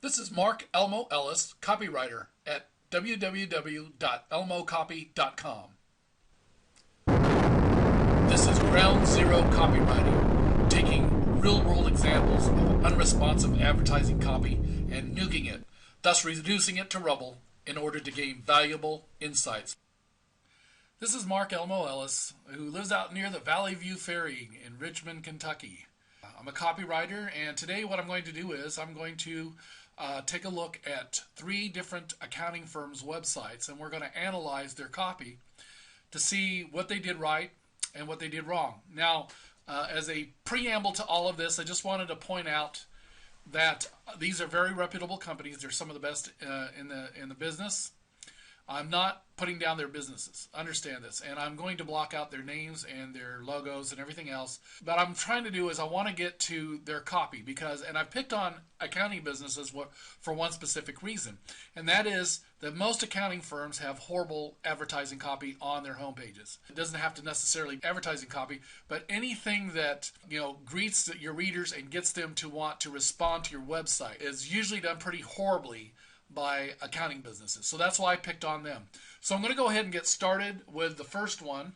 This is Mark Elmo Ellis, copywriter at www.elmocopy.com. This is Ground Zero Copywriting, taking real-world examples of unresponsive advertising copy and nuking it, thus reducing it to rubble in order to gain valuable insights. This is Mark Elmo Ellis, who lives out near the Valley View Ferry in Richmond, Kentucky. I'm a copywriter, and today what I'm going to do is I'm going to take a look at 3 different accounting firms' websites, and we're going to analyze their copy to see what they did right and what they did wrong. Now, as a preamble to all of this, I just wanted to point out that these are very reputable companies. They're some of the best in the business. I'm not putting down their businesses. Understand this. And I'm going to block out their names and their logos and everything else. But what I'm trying to do is I want to get to their copy because, and I've picked on accounting businesses for one specific reason. And that is that most accounting firms have horrible advertising copy on their homepages. It doesn't have to necessarily be advertising copy, but anything that, greets your readers and gets them to want to respond to your website is usually done pretty horribly by accounting businesses. So that's why I picked on them. So I'm going to go ahead and get started with the first one.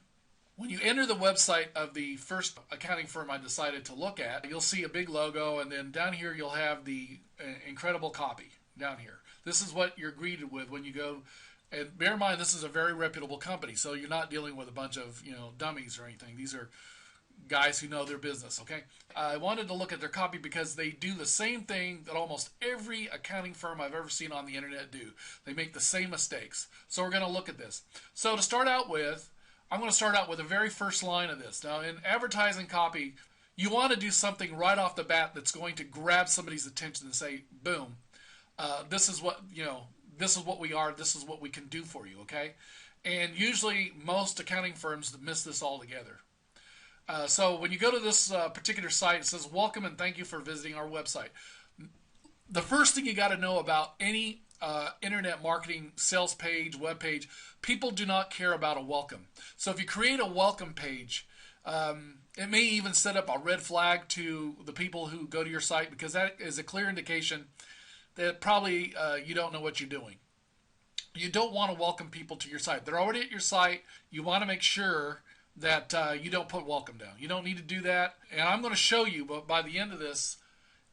When you enter the website of the first accounting firm I decided to look at, you'll see a big logo, and then down here you'll have the incredible copy down here. This is what you're greeted with when you go. And bear in mind, this is a very reputable company, so you're not dealing with a bunch of dummies or anything. These are guys who know their business, okay? I wanted to look at their copy because they do the same thing that almost every accounting firm I've ever seen on the internet do. They make the same mistakes. So we're going to look at this. So to start out with, I'm going to start out with the very first line of this. Now, in advertising copy, you want to do something right off the bat that's going to grab somebody's attention and say, boom, this is what, this is what we are, this is what we can do for you, okay? And usually most accounting firms miss this altogether. So when you go to this particular site, it says, welcome and thank you for visiting our website. The first thing you got to know about any internet marketing sales page, web page, people do not care about a welcome. So if you create a welcome page, it may even set up a red flag to the people who go to your site, because that is a clear indication that probably you don't know what you're doing. You don't want to welcome people to your site. They're already at your site. You want to make sure that you don't put welcome down. You don't need to do that. And I'm going to show you, but by the end of this,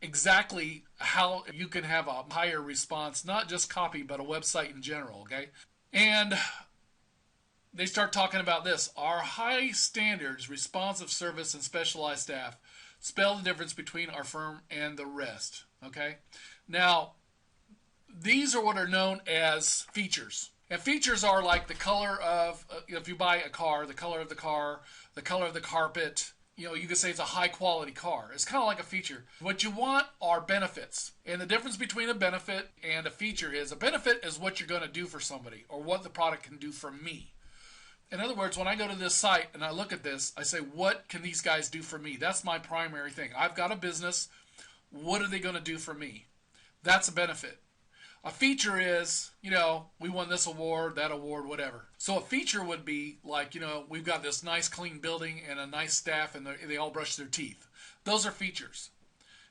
exactly how you can have a higher response, not just copy, but a website in general, okay? And they start talking about this. Our high standards, responsive service, and specialized staff spell the difference between our firm and the rest, okay? Now, these are what are known as features. And features are like the color of, if you buy a car, the color of the car, the color of the carpet. You could say it's a high quality car. It's kind of like a feature. What you want are benefits. And the difference between a benefit and a feature is a benefit is what you're going to do for somebody or what the product can do for me. In other words, when I go to this site and I look at this, I say, what can these guys do for me? That's my primary thing. I've got a business. What are they going to do for me? That's a benefit. A feature is, we won this award, that award, whatever. So a feature would be like, we've got this nice clean building and a nice staff and they all brush their teeth. Those are features.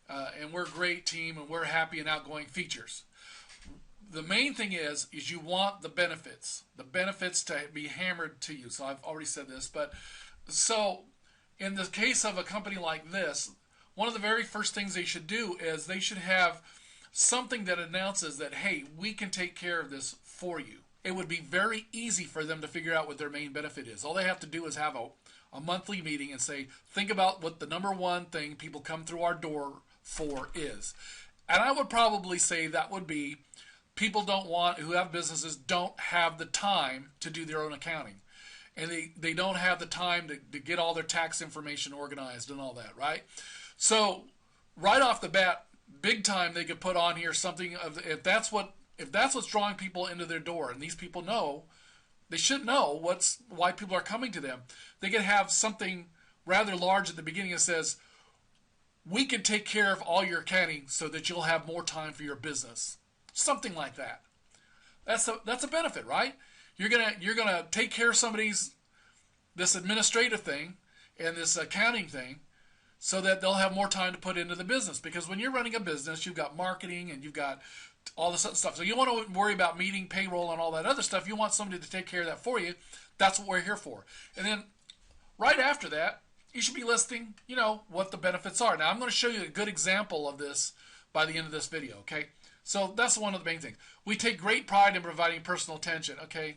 And we're a great team and we're happy and outgoing features. The main thing is you want the benefits to be hammered to you. So I've already said this, but so in the case of a company like this, one of the very first things they should do is they should have something that announces that, hey, we can take care of this for you. It would be very easy for them to figure out what their main benefit is. All they have to do is have a monthly meeting and say, think about what the number one thing people come through our door for is. And I would probably say that would be people who have businesses don't have the time to do their own accounting. And they don't have the time to get all their tax information organized and all that, right? So right off the bat, big time they could put on here something of, if that's what's drawing people into their door, and these people know, they should know why people are coming to them. They could have something rather large at the beginning that says, we can take care of all your accounting so that you'll have more time for your business. Something like that. That's a benefit, right? You're gonna take care of this administrative thing and this accounting thing, so that they'll have more time to put into the business. Because when you're running a business, you've got marketing and you've got all this other stuff. So you want to worry about meeting, payroll, and all that other stuff. You want somebody to take care of that for you. That's what we're here for. And then right after that, you should be listing, what the benefits are. Now, I'm going to show you a good example of this by the end of this video, okay? So that's one of the main things. We take great pride in providing personal attention, okay?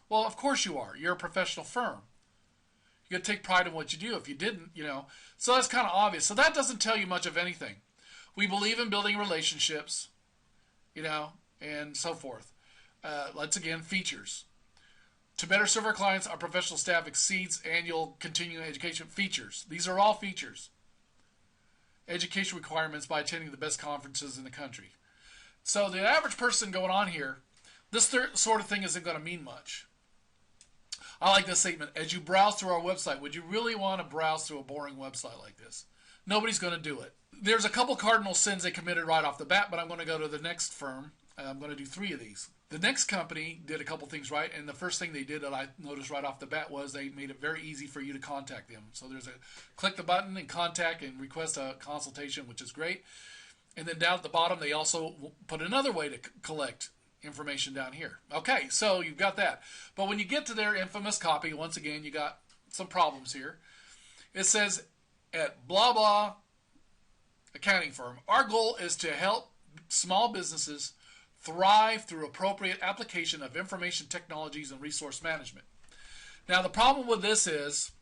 Well, of course you are. You're a professional firm. You got to take pride in what you do. If you didn't, So that's kind of obvious. So that doesn't tell you much of anything. We believe in building relationships, and so forth. Let's again, features. To better serve our clients, our professional staff exceeds annual continuing education features. These are all features. Education requirements by attending the best conferences in the country. So the average person going on here, this sort of thing isn't going to mean much. I like this statement. As you browse through our website, would you really want to browse through a boring website like this? Nobody's going to do it. There's a couple cardinal sins they committed right off the bat, but I'm going to go to the next firm. I'm going to do 3 of these. The next company did a couple things right, and the first thing they did that I noticed right off the bat was they made it very easy for you to contact them. So there's a click the button and contact and request a consultation, which is great. And then down at the bottom, they also put another way to collect information down here. Okay, so you've got that. But when you get to their infamous copy, once again, you got some problems here. It says, at blah blah accounting firm, our goal is to help small businesses thrive through appropriate application of information technologies and resource management. Now, the problem with this is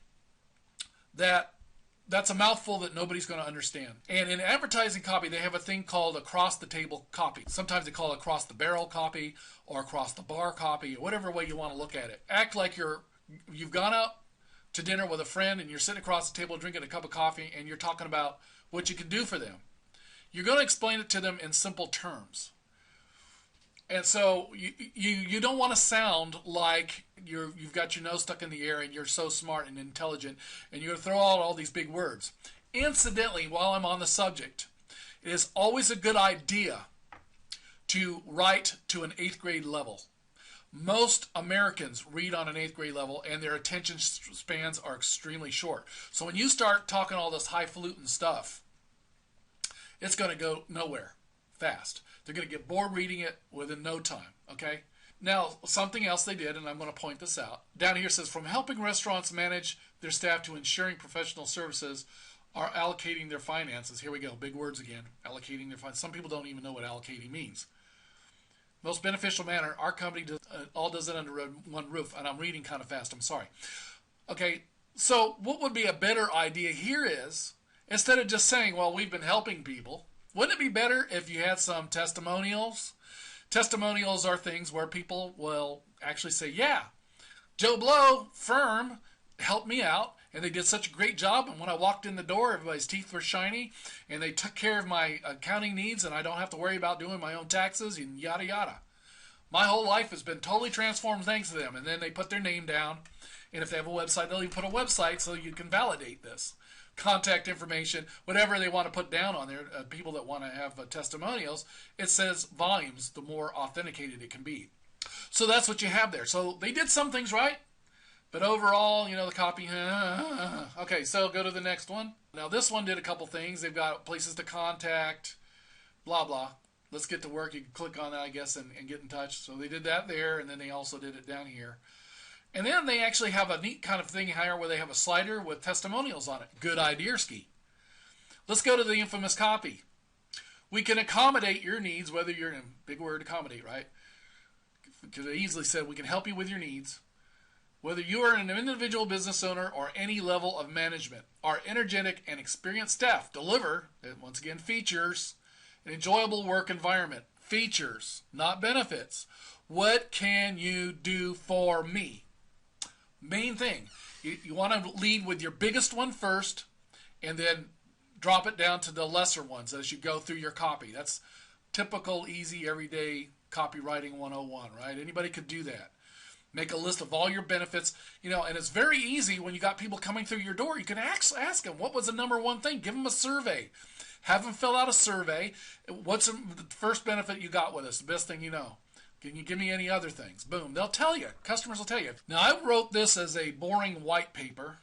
that that's a mouthful that nobody's going to understand. And in advertising copy, they have a thing called across-the-table copy. Sometimes they call it across-the-barrel copy or across-the-bar copy, or whatever way you want to look at it. Act like you've gone out to dinner with a friend and you're sitting across the table drinking a cup of coffee and you're talking about what you can do for them. You're going to explain it to them in simple terms. And so you don't want to sound like you've got your nose stuck in the air and you're so smart and intelligent and you're going to throw out all these big words. Incidentally, while I'm on the subject, it is always a good idea to write to an 8th grade level. Most Americans read on an 8th grade level and their attention spans are extremely short. So when you start talking all this highfalutin stuff, it's going to go nowhere fast. They're going to get bored reading it within no time, okay? Now, something else they did, and I'm going to point this out. Down here it says, from helping restaurants manage their staff to ensuring professional services are allocating their finances. Here we go, big words again, allocating their finances. Some people don't even know what allocating means. Most beneficial manner, our company does it under one roof, and I'm reading kind of fast, I'm sorry. Okay, so what would be a better idea here is, instead of just saying, well, we've been helping people, wouldn't it be better if you had some testimonials? Testimonials are things where people will actually say, yeah, Joe Blow firm helped me out, and they did such a great job, and when I walked in the door, everybody's teeth were shiny, and they took care of my accounting needs, and I don't have to worry about doing my own taxes, and yada yada. My whole life has been totally transformed thanks to them. And then they put their name down, and if they have a website, they'll even put a website so you can validate this. Contact information, whatever they want to put down on there, people that want to have testimonials, it says volumes, the more authenticated it can be. So that's what you have there. So they did some things right, but overall, the copy, okay, so go to the next one. Now this one did a couple things. They've got places to contact, blah, blah. Let's get to work. You can click on that, I guess, and get in touch. So they did that there, and then they also did it down here. And then they actually have a neat kind of thing here where they have a slider with testimonials on it. Good idea, Ski. Let's go to the infamous copy. We can accommodate your needs, whether you're in, big word, accommodate, right? Because I easily said we can help you with your needs. Whether you are an individual business owner or any level of management, our energetic and experienced staff deliver, once again, features, an enjoyable work environment. Features, not benefits. What can you do for me? Main thing, you want to lead with your biggest one first and then drop it down to the lesser ones as you go through your copy. That's typical, easy, everyday copywriting 101, right? Anybody could do that. Make a list of all your benefits, and it's very easy when you got people coming through your door. You can ask them, what was the number one thing? Give them a survey. Have them fill out a survey. What's the first benefit you got with us? The best thing you know. Can you give me any other things? Boom. They'll tell you. Customers will tell you. Now, I wrote this as a boring white paper.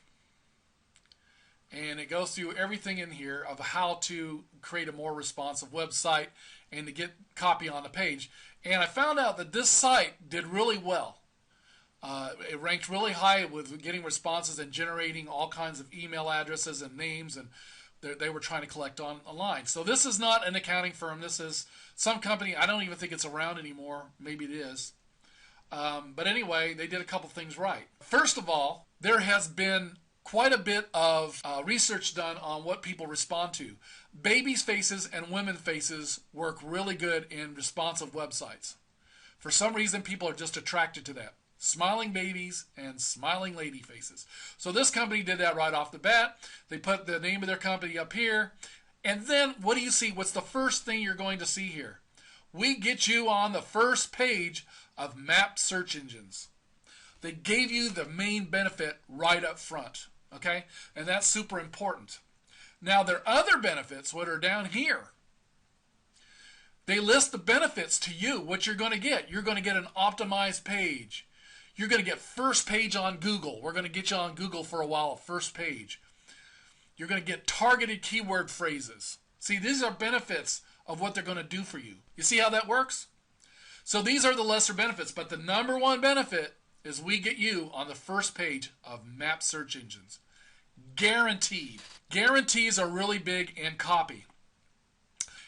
and it goes through everything in here of how to create a more responsive website and to get copy on the page. And I found out that this site did really well. It ranked really high with getting responses and generating all kinds of email addresses and names, and they were trying to collect online. So this is not an accounting firm. This is some company. I don't even think it's around anymore. Maybe it is. But anyway, they did a couple things right. First of all, there has been quite a bit of research done on what people respond to. Babies' faces and women's faces work really good in responsive websites. For some reason, people are just attracted to that. Smiling babies and smiling lady faces. So this company did that right off the bat. They put the name of their company up here. And then what do you see? What's the first thing you're going to see here? We get you on the first page of map search engines. They gave you the main benefit right up front. Okay? And that's super important. Now, there are other benefits, what are down here. They list the benefits to you, what you're going to get. You're going to get an optimized page. You're going to get first page on Google. We're going to get you on Google for a while, first page. You're going to get targeted keyword phrases. See, these are benefits of what they're going to do for you. You see how that works? So these are the lesser benefits, but the number one benefit is we get you on the first page of map search engines. Guaranteed. Guarantees are really big in copy.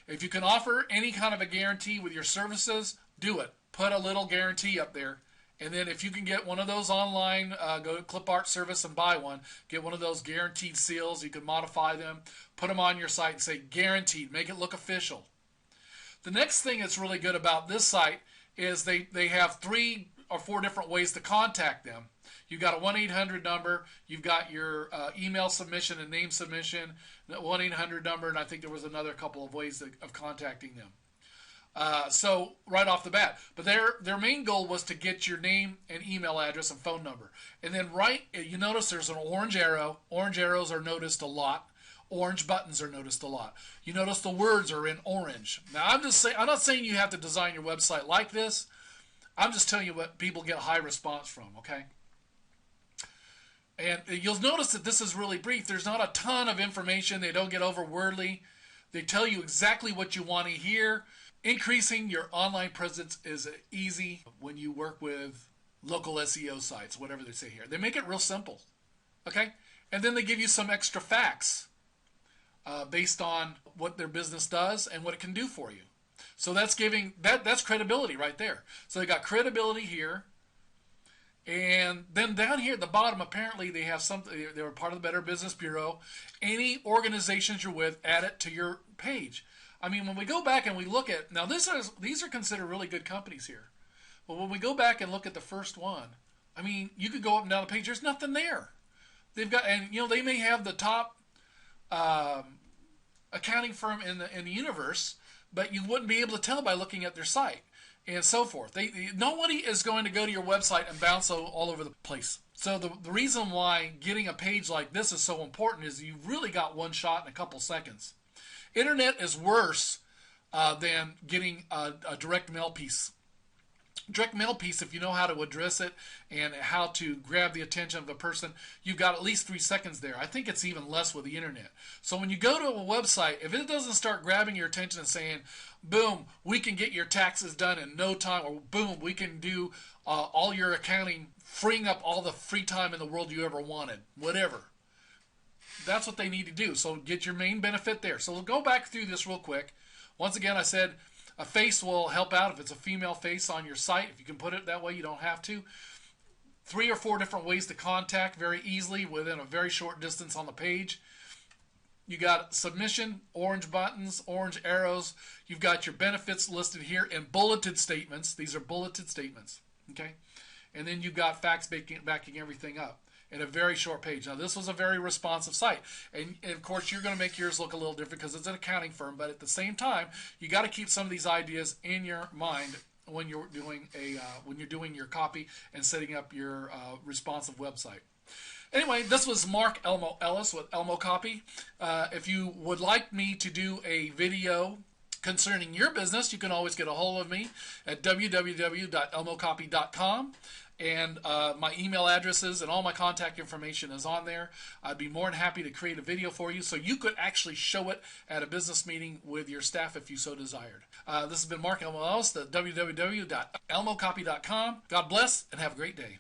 If you can offer any kind of a guarantee with your services, do it. Put a little guarantee up there. And then if you can get one of those online, go to Clip Art Service and buy one. Get one of those guaranteed seals. You can modify them. Put them on your site and say guaranteed. Make it look official. The next thing that's really good about this site is they have 3 or 4 different ways to contact them. You've got a 1-800 number. You've got your email submission and name submission, 1-800 number, and I think there was another couple of ways of contacting them. So right off the bat, but their main goal was to get your name and email address and phone number. And then you notice there's an orange arrow. Orange arrows are noticed a lot. Orange buttons are noticed a lot. You notice the words are in orange. Now I'm not saying you have to design your website like this. I'm just telling you what people get high response from, okay? And you'll notice that this is really brief. There's not a ton of information. They don't get overworldly. They tell you exactly what you want to hear. Increasing your online presence is easy when you work with local SEO sites, whatever they say here. They make it real simple, okay? And then they give you some extra facts based on what their business does and what it can do for you. So that's credibility right there. So they got credibility here. And then down here at the bottom, apparently they have something. They're part of the Better Business Bureau. Any organizations you're with, add it to your page. I mean, when we go back and we look at, now these are considered really good companies here. But when we go back and look at the first one, I mean, you could go up and down the page. There's nothing there. They've got, and they may have the top accounting firm in the universe, but you wouldn't be able to tell by looking at their site and so forth. Nobody is going to go to your website and bounce all over the place. So the reason why getting a page like this is so important is you've really got one shot in a couple seconds. Internet is worse than getting a direct mail piece. Direct mail piece, if you know how to address it and how to grab the attention of a person, you've got at least 3 seconds there. I think it's even less with the internet. So when you go to a website, if it doesn't start grabbing your attention and saying, boom, we can get your taxes done in no time, or boom, we can do all your accounting, freeing up all the free time in the world you ever wanted, whatever. That's what they need to do. So get your main benefit there. So we'll go back through this real quick. Once again, I said a face will help out if it's a female face on your site. If you can put it that way, you don't have to. 3 or 4 different ways to contact very easily within a very short distance on the page. You got submission, orange buttons, orange arrows. You've got your benefits listed here in bulleted statements. These are bulleted statements, okay? And then you've got facts backing everything up in a very short page. Now, this was a very responsive site. And of course, you're going to make yours look a little different because it's an accounting firm. But at the same time, you got to keep some of these ideas in your mind when you're doing your copy and setting up your responsive website. Anyway, this was Mark Elmo Ellis with Elmo Copy. If you would like me to do a video concerning your business, you can always get a hold of me at www.elmocopy.com. And my email addresses and all my contact information is on there. I'd be more than happy to create a video for you so you could actually show it at a business meeting with your staff if you so desired. This has been Mark Elmo, the www.elmocopy.com. God bless and have a great day.